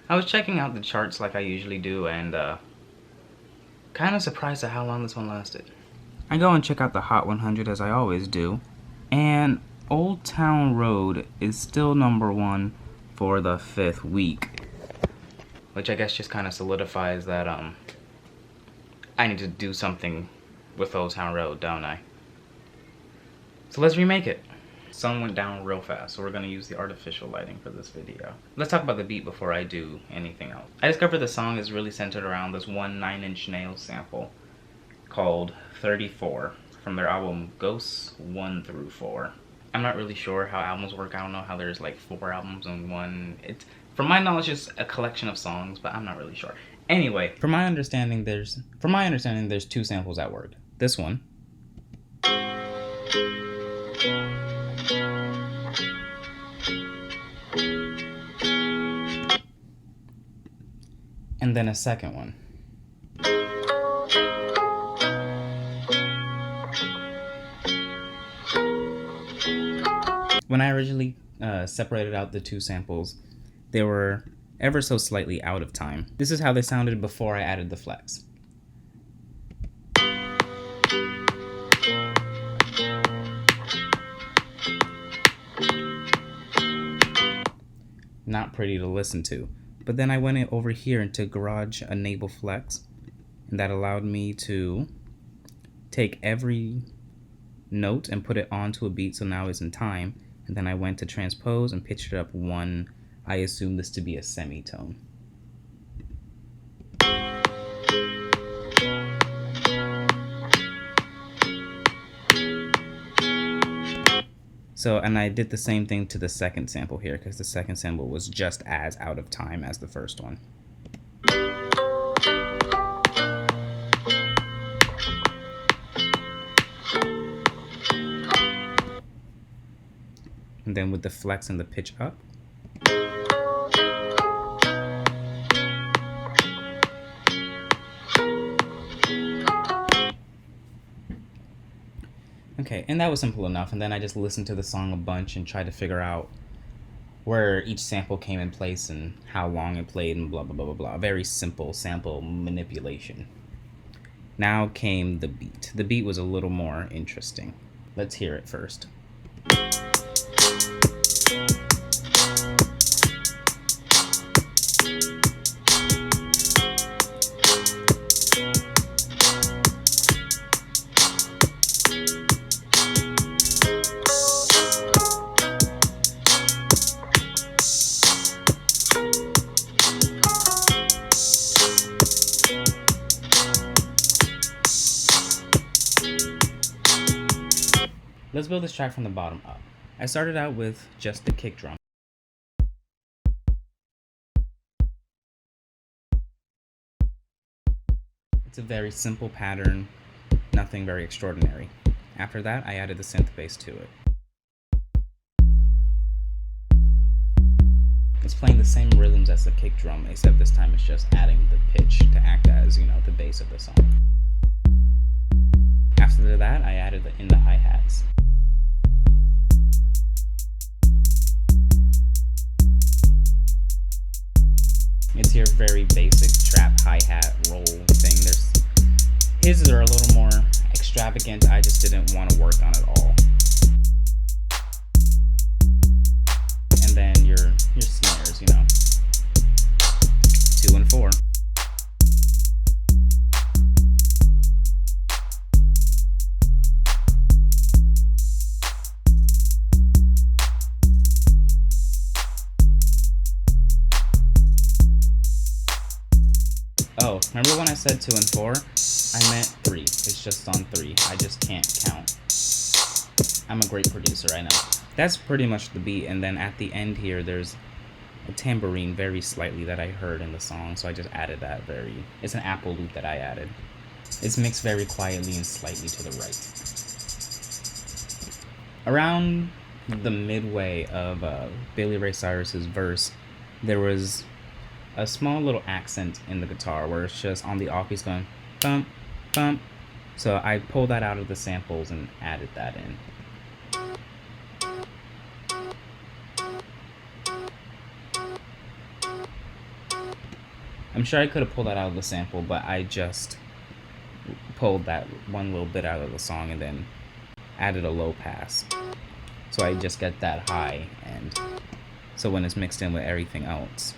I was checking out the charts like I usually do, and kind of surprised at how long this one lasted. I go and check out the Hot 100 as I always do, and Old Town Road is still #1 for the 5th week, which I guess just kind of solidifies that I need to do something with Old Town Road, don't I? So let's remake it. Sun went down real fast, so we're gonna use the artificial lighting for this video. Let's talk about the beat before I do anything else. I discovered the song is really centered around this one 9 Inch Nails sample called 34 from their album Ghosts 1 through 4. I'm not really sure how albums work. I don't know how there's like 4 albums in one. It's, from my knowledge, it's a collection of songs, but I'm not really sure. Anyway, from my understanding, there's 2 samples at work. This one. And then a second one. When I originally separated out the 2 samples, they were ever so slightly out of time. This is how they sounded before I added the flex. Not pretty to listen to. But then I went over here into Garage Enable Flex, and that allowed me to take every note and put it onto a beat, so now it's in time. And then I went to transpose and pitched it up 1. I assume this to be a semitone. So, and I did the same thing to the second sample here, because the second sample was just as out of time as the first one. And then with the flex and the pitch up. Okay, and that was simple enough, and then I just listened to the song a bunch and tried to figure out where each sample came in place and how long it played and blah blah blah blah blah. Very simple sample manipulation. Now came the beat. The beat was a little more interesting. Let's hear it first. Let's build this track from the bottom up. I started out with just the kick drum. It's a very simple pattern, nothing very extraordinary. After that, I added the synth bass to it. It's playing the same rhythms as the kick drum, except this time it's just adding the pitch to act as, the bass of the song. After that, I added in the hi-hats. It's your very basic trap hi-hat roll thing. His are a little more extravagant. I just didn't want to work on it all. And then your snares, 2 and 4. Oh, remember when I said 2 and 4? I meant 3. It's just on 3. I just can't count. I'm a great producer, I know. That's pretty much the beat, and then at the end here, there's a tambourine very slightly that I heard in the song, so I just added that it's an Apple loop that I added. It's mixed very quietly and slightly to the right. Around the midway of Billy Ray Cyrus's verse, there was a small little accent in the guitar where it's just on the off he's going bump, bump. So I pulled that out of the samples and added that in. I'm sure I could have pulled that out of the sample, but I just pulled that one little bit out of the song and then added a low pass. So I just get that high end. So when it's mixed in with everything else.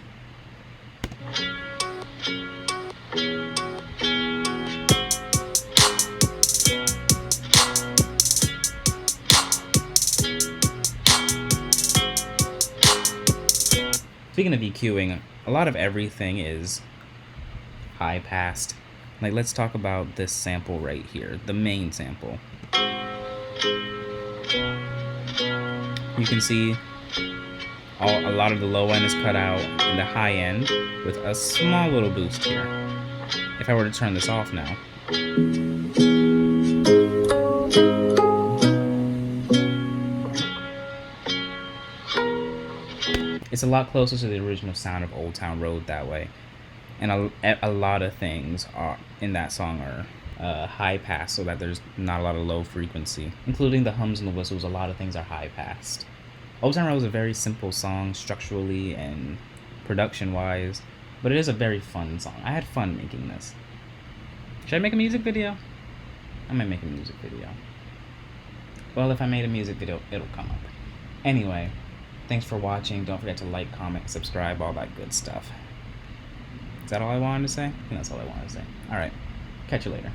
Speaking of EQing, a lot of everything is high passed. Like, let's talk about this sample right here, the main sample. You can see a lot of the low end is cut out and the high end with a small little boost here. If I were to turn this off now, it's a lot closer to the original sound of Old Town Road that way. And a lot of things are in that song are high pass, so that there's not a lot of low frequency, including the hums and the whistles. A lot of things are high passed. Old Town Road is a very simple song structurally and production wise, but it is a very fun song. I had fun making this. Should I make a music video? I might make a music video. Well, if I made a music video, it'll come up. Anyway, thanks for watching. Don't forget to like, comment, subscribe, all that good stuff. Is that all I wanted to say? I think that's all I wanted to say. Alright, catch you later.